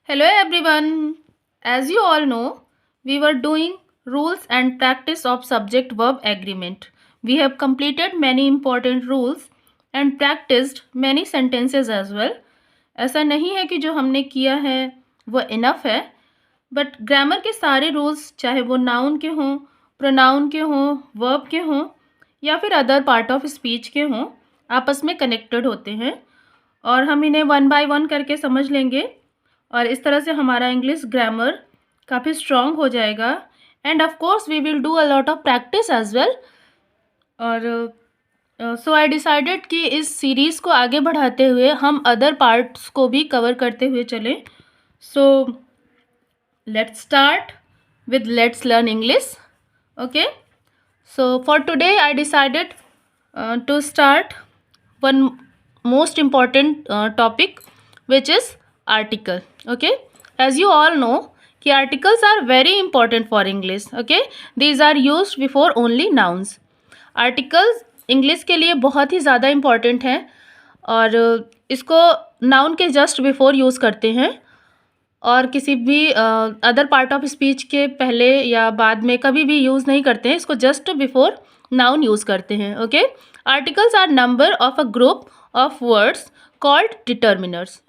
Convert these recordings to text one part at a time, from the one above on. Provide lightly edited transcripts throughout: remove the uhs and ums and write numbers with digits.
Hello everyone. As you all know, we were doing rules and practice of subject verb agreement. We have completed many important rules and practiced many sentences as well. ऐसा नहीं है कि जो हमने किया है वो enough है, बट ग्रामर के सारे रूल्स चाहे वो नाउन के हों, प्रोनाउन के हों, वर्ब के हों या फिर अदर पार्ट ऑफ स्पीच के हों, आपस में कनेक्टेड होते हैं और हम इन्हें वन बाय वन करके समझ लेंगे और इस तरह से हमारा इंग्लिश ग्रामर काफ़ी स्ट्रॉन्ग हो जाएगा and of course we will do a lot of practice as well. और सो आई डिसाइडेड कि इस सीरीज़ को आगे बढ़ाते हुए हम अदर पार्ट्स को भी कवर करते हुए चलें। सो let's start with let's learn English. Okay, so for today I decided to start one most important topic, which is article. Okay, as you all know कि articles are very important for English. Okay, these are used before only nouns. articles English के लिए बहुत ही ज़्यादा important हैं और इसको noun के just before use करते हैं और किसी भी अदर पार्ट ऑफ स्पीच के पहले या बाद में कभी भी यूज़ नहीं करते हैं, इसको जस्ट बिफोर नाउन यूज़ करते हैं। Okay, articles are number of a group of words called determiners.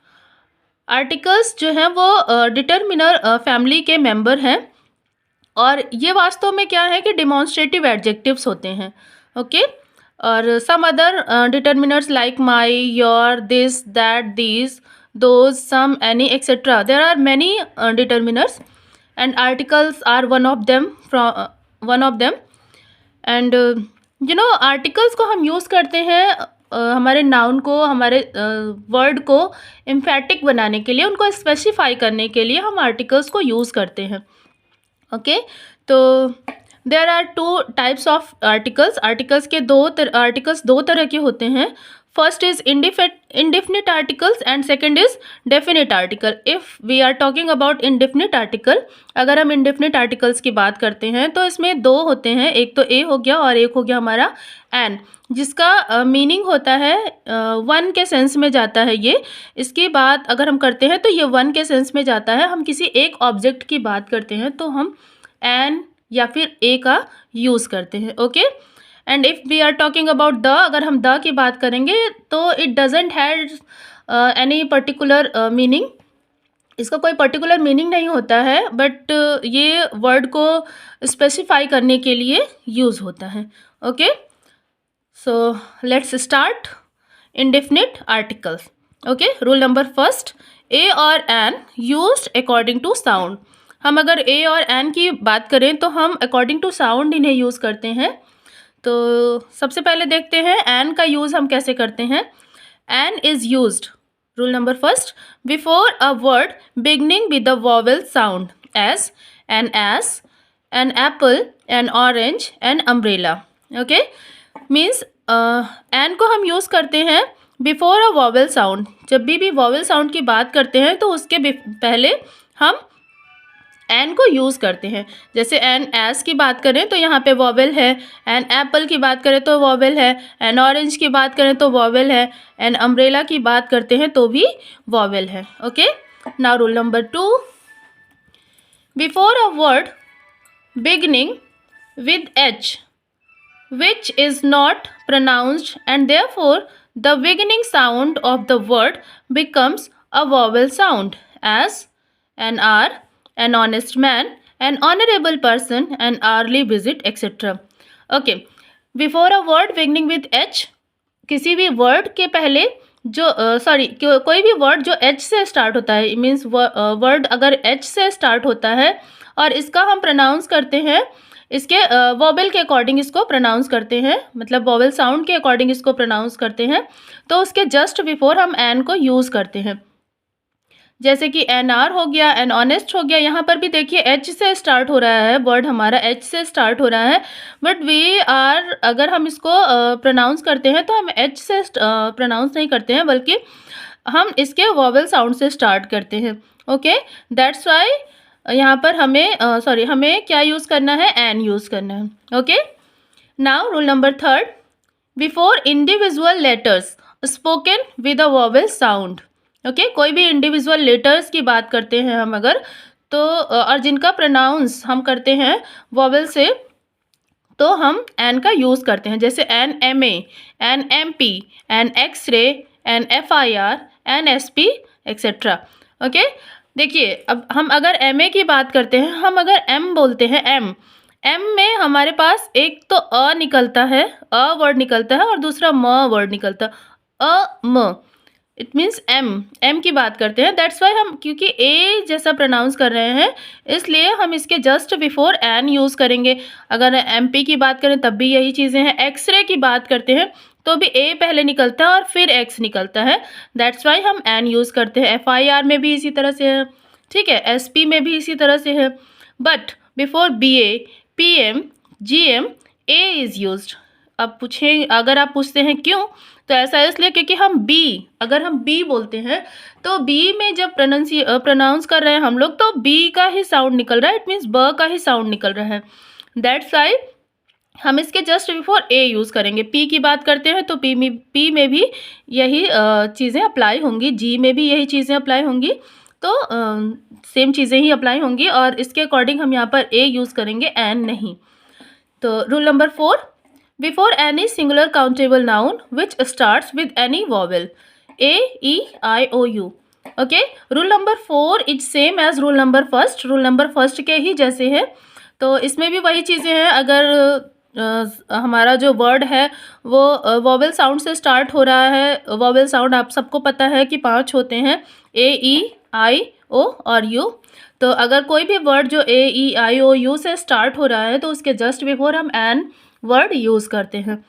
Articles जो हैं वो डिटर्मिनर फैमिली के मेंबर हैं और ये वास्तव में क्या है कि डिमॉन्स्ट्रेटिव एडजेक्टिव्स होते हैं। ओके, और some other determiners like my, your, this, that, these, those, some, any, etc. There are many determiners and articles are one of them and articles को हम यूज़ करते हैं हमारे नाउन को, हमारे वर्ड को एम्फेटिक बनाने के लिए, उनको स्पेसिफाई करने के लिए हम आर्टिकल्स को यूज़ करते हैं। ओके, तो there are two types of articles के दो तरह के होते हैं। First is indefinite articles and second is definite article. If we are talking about indefinite article, अगर हम indefinite articles की बात करते हैं तो इसमें दो होते हैं, एक तो a हो गया और एक हो गया हमारा an, जिसका मीनिंग होता है वन के सेंस में जाता है। ये इसकी बात अगर हम करते हैं तो ये वन के सेंस में जाता है। हम किसी एक ऑब्जेक्ट की बात करते हैं तो हम एन या फिर ए का यूज़ करते हैं। Okay, and if we are talking about the, अगर हम द की बात करेंगे तो it doesn't have any particular meaning. इसका कोई पर्टिकुलर मीनिंग नहीं होता है, बट ये वर्ड को स्पेसिफाई करने के लिए यूज़ होता है। Okay, so let's start indefinite articles. Okay, rule number first, a और an used according to sound. हम अगर ए और एन की बात करें तो हम अकॉर्डिंग टू साउंड इन्हें यूज़ करते हैं। तो सबसे पहले देखते हैं एन का यूज़ हम कैसे करते हैं। An is used, rule number first, before a word beginning with the vowel sound as, an apple, an orange, an umbrella. Okay, means an को हम यूज़ करते हैं बिफोर अ वॉवेल साउंड। जब भी वॉवेल साउंड की बात करते हैं तो उसके पहले हम एन को यूज़ करते हैं। जैसे एन एस की बात करें तो यहाँ पे वॉवेल है, एन एप्पल की बात करें तो वॉवेल है, एन ऑरेंज की बात करें तो वॉवेल है, एन अम्ब्रेला की बात करते हैं तो भी वॉवेल है। Okay, now rule number two, before a word beginning with H which is not pronounced and therefore the beginning sound of the word becomes a vowel sound as an R, an honest man, an honorable person, an early visit, etc. Okay, before a word beginning with H, किसी भी word के पहले जो कोई भी word जो H से start होता है, मीन्स वर्ड अगर एच से स्टार्ट होता है और इसका हम प्रोनाउंस करते हैं, इसके वॉवेल के अकॉर्डिंग इसको प्रोनाउंस करते हैं, मतलब वॉवेल साउंड के अकॉर्डिंग इसको प्रोनाउंस करते हैं, तो उसके जस्ट बिफोर हम एन को यूज़ करते हैं। जैसे कि एन आर हो गया, एन ऑनेस्ट हो गया। यहाँ पर भी देखिए एच से स्टार्ट हो रहा है, वर्ड हमारा एच से स्टार्ट हो रहा है, बट वी आर अगर हम इसको प्रोनाउंस करते हैं तो हम एच से प्रोनाउंस नहीं करते हैं, बल्कि हम इसके वॉवेल साउंड से स्टार्ट करते हैं। ओके, दैट्स वाई यहाँ पर हमें क्या यूज़ करना है, एन यूज़ करना है। Okay, now rule number third, before individual letters spoken with a vowel sound okay, कोई भी इंडिविजुअल लेटर्स की बात करते हैं हम अगर, तो और जिनका प्रोनाउंस हम करते हैं वॉवेल से, तो हम एन का यूज़ करते हैं, जैसे an M A, an M P, an x-ray, an F I R, an S P, etcetera. Okay, देखिए अब हम अगर एम ए की बात करते हैं, हम अगर एम बोलते हैं, एम एम में हमारे पास एक तो अ निकलता है, अ वर्ड निकलता है, और दूसरा म वर्ड निकलता है, अ म, इट मीन्स एम, एम की बात करते हैं। दैट्स वाई हम, क्योंकि ए जैसा प्रोनाउंस कर रहे हैं, इसलिए हम इसके जस्ट बिफोर एन यूज़ करेंगे। अगर एम पी की बात करें तब भी यही चीज़ें हैं, एक्सरे की बात करते हैं तो भी ए पहले निकलता है और फिर एक्स निकलता है, दैट्स वाई हम एन यूज़ करते हैं। एफ आई आर में भी इसी तरह से है, ठीक है, एस पी में भी इसी तरह से है, but before B A, P M, G M, A is used. अब पूछें, अगर आप पूछते हैं क्यों, तो ऐसा है इसलिए क्योंकि हम बी, अगर हम बी बोलते हैं तो बी में जब प्रोनाउंस कर रहे हैं हम लोग, तो बी का ही साउंड निकल रहा है, इट मीन्स ब का ही साउंड निकल रहा है। दैट्स वाई हम इसके जस्ट बिफोर ए यूज़ करेंगे। पी की बात करते हैं तो पी में भी यही चीज़ें अप्लाई होंगी, जी में भी यही चीज़ें अप्लाई होंगी, तो सेम चीज़ें ही अप्लाई होंगी, और इसके अकॉर्डिंग हम यहाँ पर ए यूज़ करेंगे, एन नहीं। तो rule number 4, before any singular countable noun which starts with any vowel, A E I O U. Okay, rule number 4 is same as rule number first, rule number first के ही जैसे है। तो इसमें भी वही चीज़ें हैं, अगर हमारा जो वर्ड है वो वॉवेल साउंड से स्टार्ट हो रहा है, वॉवेल साउंड आप सबको पता है कि 5 होते हैं, ए ई आई ओ और यू। तो अगर कोई भी वर्ड जो ए ई आई ओ यू से स्टार्ट हो रहा है तो उसके जस्ट बिफोर हम एन वर्ड यूज़ करते हैं।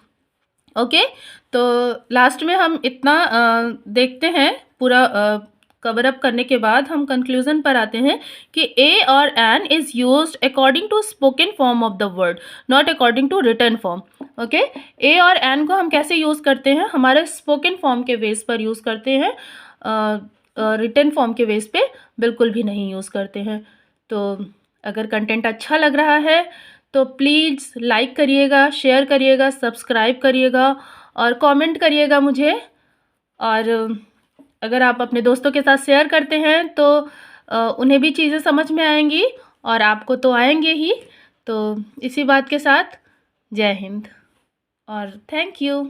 ओके, तो लास्ट में हम इतना देखते हैं, पूरा कवर अप करने के बाद हम कंक्लूजन पर आते हैं कि ए और an is used according to spoken form of the word, not according to written form. Okay, a और एन को हम कैसे यूज़ करते हैं, हमारे स्पोकन फॉर्म के बेस पर यूज़ करते हैं, रिटन फॉर्म के बेस पे बिल्कुल भी नहीं यूज़ करते हैं। तो अगर कंटेंट अच्छा लग रहा है तो प्लीज़ लाइक करिएगा, शेयर करिएगा, सब्सक्राइब करिएगा और कमेंट करिएगा मुझे। और अगर आप अपने दोस्तों के साथ शेयर करते हैं तो उन्हें भी चीज़ें समझ में आएंगी और आपको तो आएंगे ही। तो इसी बात के साथ जय हिंद और थैंक यू।